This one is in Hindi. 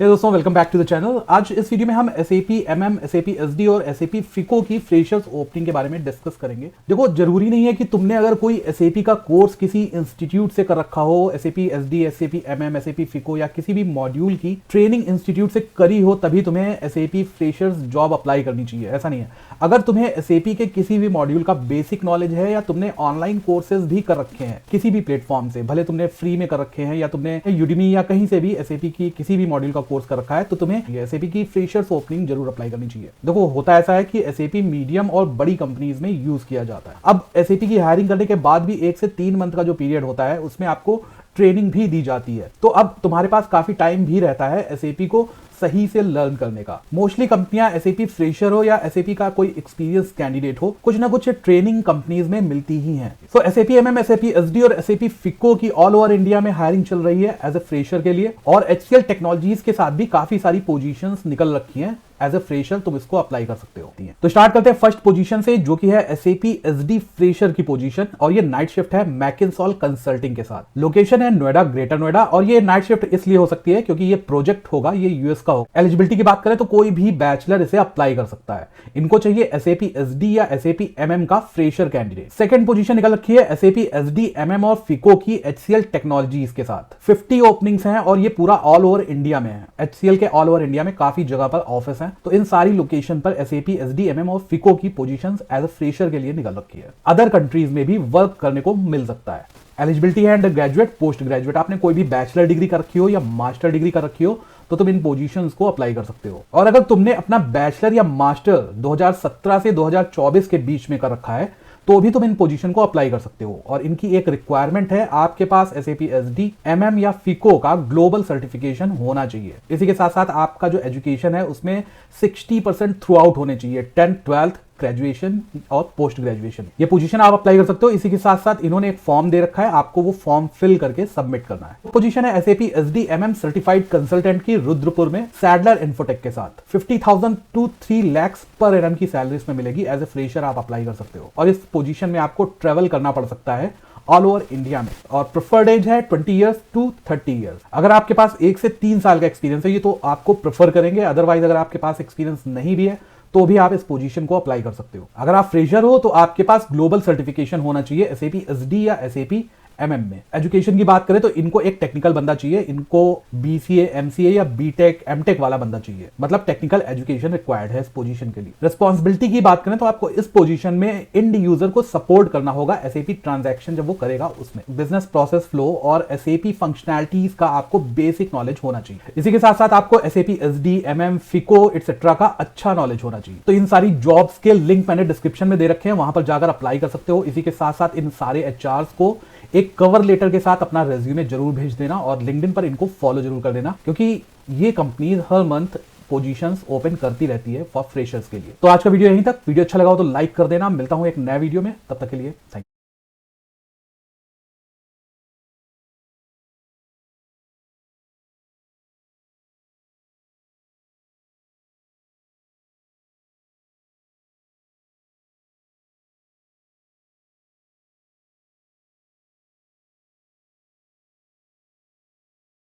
हे दोस्तों, welcome back to the channel. आज इस वीडियो में हम SAP MM, SAP SD और SAP FICO की फ्रेशर्स ओपनिंग के बारे में डिस्कस करेंगे। देखो, जरूरी नहीं है कि तुमने अगर कोई SAP का कोर्स किसी इंस्टीट्यूट से कर रखा हो, SAP SD, SAP MM, SAP FICO या किसी भी मॉड्यूल की ट्रेनिंग इंस्टीट्यूट से करी हो तभी तुम्हें SAP फ्रेशर्स जॉब अप्लाई करनी चाहिए। ऐसा नहीं है। अगर तुम्हें SAP के किसी भी मॉड्यूल का बेसिक नॉलेज है या तुमने ऑनलाइन कोर्सेज भी कर रखे हैं किसी भी प्लेटफॉर्म से, भले तुमने फ्री में कर रखे हैं या तुमने यूडेमी या कहीं से भी SAP की किसी भी मॉड्यूल का कोर्स कर रखा है, तो तुम्हें SAP की फ्रेशर्स ओपनिंग जरूर अप्लाई करनी चाहिए। देखो, होता ऐसा है कि SAP मीडियम और बड़ी कंपनीज में यूज किया जाता है। अब SAP की हायरिंग करने के बाद भी 1 से 3 मंथ का जो पीरियड होता है उसमें आपको ट्रेनिंग भी दी जाती है। तो अब तुम्हारे पास काफी टाइम भी रहता है SAP को सही से लर्न करने का। मोस्टली कंपनियां SAP फ्रेशर हो या SAP का कोई एक्सपीरियंस कैंडिडेट हो, कुछ ना कुछ ट्रेनिंग कंपनीज में मिलती ही हैं। तो SAP MM, SAP SD और SAP FICO की ऑल ओवर इंडिया में हायरिंग चल रही है एज ए फ्रेशर के लिए, और HCL टेक्नोलॉजीज के साथ भी काफी सारी पोजीशंस निकल रखी हैं। एज ए फ्रेशर तुम इसको अप्लाई कर सकते हो। तो स्टार्ट करते हैं फर्स्ट पोजीशन से, जो कि है SAP SD फ्रेशर की पोजीशन, और ये नाइट शिफ्ट है मैकिन्सॉल कंसल्टिंग के साथ। लोकेशन है नोएडा, ग्रेटर नोएडा, और ये नाइट शिफ्ट इसलिए हो सकती है क्योंकि ये प्रोजेक्ट होगा, ये यूएस का होगा। एलिजिबिलिटी की बात करें तो कोई भी बैचलर इसे अप्लाई कर सकता है। इनको चाहिए SAP SD या SAP MM का फ्रेशर कैंडिडेट। सेकंड पोजीशन निकल रखी है SAP SD MM और FICO की HCL टेक्नोलॉजीज के साथ। 50 ओपनिंग्स हैं और ये पूरा ऑल ओवर इंडिया में है। HCL के ऑल ओवर इंडिया में काफी जगह पर ऑफिस है, तो इन सारी लोकेशन पर SAP SD MM और FICO की पोजीशंस एज अ फ्रेशर के लिए निकल रखी है। अदर कंट्रीज में भी वर्क करने को मिल सकता है। एलिजिबिलिटी है अंडर ग्रेजुएट, पोस्ट ग्रेजुएट। आपने कोई भी बैचलर डिग्री कर रखी हो या मास्टर डिग्री कर रखी हो तो तुम इन पोजीशंस को अप्लाई कर सकते हो। और अगर तुमने अपना बैचलर या मास्टर 2017 से 2024 के बीच में कर रखा है तो भी तुम इन पोजीशन को अप्लाई कर सकते हो। और इनकी एक रिक्वायरमेंट है, आपके पास SAP SD MM या FICO का ग्लोबल सर्टिफिकेशन होना चाहिए। इसी के साथ साथ आपका जो एजुकेशन है उसमें 60% थ्रू आउट होने चाहिए, 10th, 12th, ग्रेजुएशन और पोस्ट ग्रेजुएशन। ये पोजीशन आप अप्लाई कर सकते हो। इसी के साथ साथ इन्होंने एक फॉर्म दे रखा है, आपको वो फॉर्म फिल करके सबमिट करना है। पोजीशन है SAP SD MM certified consultant की, रुद्रपुर में, सैडलर इन्फोटेक के साथ। 50,000 to 3 लाख पर एनम की सैलरी इसमें मिलेगी। एज ए फ्रेशर आप अप्लाई कर सकते हो, और इस पोजीशन में आपको ट्रेवल करना पड़ सकता है ऑल ओवर इंडिया में। और प्रेफर्ड एज है 20 ईयर्स टू 30 ईयर्स। अगर आपके पास 1 से 3 साल का एक्सपीरियंस है ये तो आपको प्रेफर करेंगे, अदरवाइज अगर आपके पास एक्सपीरियंस नहीं भी है तो भी आप इस पोजीशन को अप्लाई कर सकते हो। अगर आप फ्रेशर हो तो आपके पास ग्लोबल सर्टिफिकेशन होना चाहिए SAP SD या SAP MM में। एजुकेशन की बात करें तो इनको एक टेक्निकल बंदा चाहिए, इनको BCA, MCA या BTech, MTech वाला बंदा चाहिए। मतलब टेक्निकल एजुकेशन रिक्वायर्ड है इस पोजीशन के लिए। रिस्पॉन्सिबिलिटी की बात करें तो आपको इस पोजीशन में इंड यूजर को सपोर्ट करना होगा SAP ट्रांजैक्शन जब वो करेगा उसमें। बिजनेस प्रोसेस फ्लो और SAP फंक्शनैलिटीज का आपको बेसिक नॉलेज होना चाहिए। इसी के साथ साथ आपको SAP SD, MM, FICO etcetera का अच्छा नॉलेज होना चाहिए। तो इन सारी जॉब्स के लिंक मैंने डिस्क्रिप्शन में दे रखे हैं, वहां पर जाकर अप्लाई कर सकते हो। इसी के साथ साथ इन सारे HRs को एक कवर लेटर के साथ अपना रेज्यूमे जरूर भेज देना, और लिंक्डइन पर इनको फॉलो जरूर कर देना, क्योंकि ये कंपनीज हर मंथ पोजीशंस ओपन करती रहती है फॉर फ्रेशर्स के लिए। तो आज का वीडियो यहीं तक। वीडियो अच्छा लगा हो तो लाइक कर देना। मिलता हूं एक नए वीडियो में, तब तक के लिए थैंक यू।